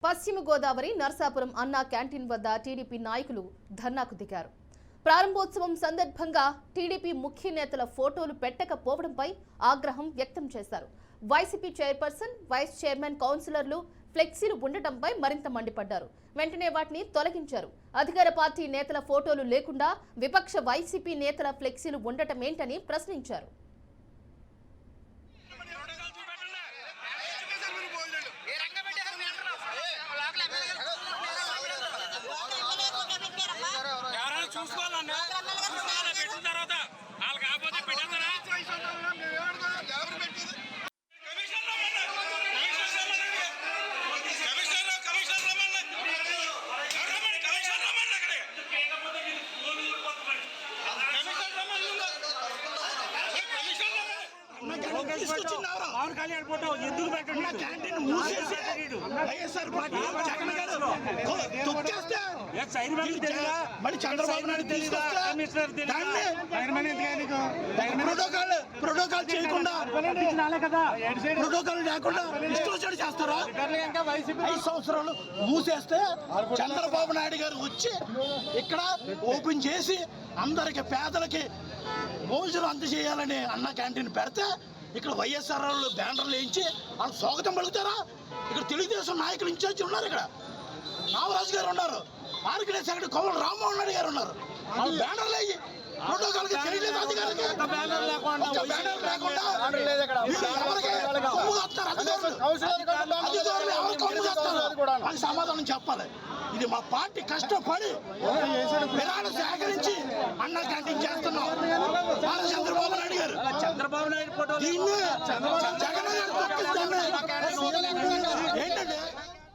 పశ్చిమ గోదావరి నర్సాపురం అన్నా క్యాంటీన్ వద్ద టీడీపీ నాయకులు ధర్నాకు దిగారు. ప్రారంభోత్సవం సందర్భంగా టీడీపీ ముఖ్య నేతల ఫోటోలు పెట్టకపోవడంపై ఆగ్రహం వ్యక్తం చేశారు. వైసీపీ చైర్పర్సన్, వైస్ చైర్మన్, కౌన్సిలర్లు ఫ్లెక్సీలు ఉండటంపై మరింత మండిపడ్డారు. వెంటనే వాటిని తొలగించారు. అధికార పార్టీ నేతల ఫోటోలు లేకుండా విపక్ష వైసీపీ నేతల ఫ్లెక్సీలు ఉండటమేంటని ప్రశ్నించారు. పవన్ కళ్యాణ్ ఫోటో ఎందుకు పెట్టండి? క్యాంటీన్ మూసేసి వైఎస్ఆర్ పార్టీ జగన్ గారు తొక్కేస్తే మళ్ళీ చంద్రబాబు నాయుడు తీసుకొస్తే ప్రోటోకాల్ చేయకుండా ప్రోటోకాల్ లేకుండా ఇష్టం చేస్తారా? 5 సంవత్సరాలు మూసేస్తే చంద్రబాబు నాయుడు గారు వచ్చి ఇక్కడ ఓపెన్ చేసి అందరికి పేదలకి భోజనం అందజేయాలని అన్న క్యాంటీన్ పెడితే ఇక్కడ వైఎస్ఆర్ బ్యానర్లు వేయించి వాళ్ళు స్వాగతం పలుకుతారా? ఇక్కడ తెలుగుదేశం నాయకులు ఇన్ఛార్జి ఉన్నారు. ఇక్కడ రామరాజు గారు ఉన్నారు, ఆర్గనైజ్ సెక్రటరీ కోమల రామ్మోహన్ రెడ్డి గారు ఉన్నారు. వాళ్ళు బ్యానర్లు వేయి ప్రోటోకాల్ తెలియలేదు అధికారులకి. బ్యానర్ లేకుండా వాళ్ళకి సమాధానం చెప్పాలి. ఇది మా పార్టీ కష్టపడి విరాళం సేకరించి అన్న క్యాంటీన్ చేస్తున్నాం. చంద్రబాబు నాయుడు గారు దీన్ని జగన్ గారు ఏంటంటే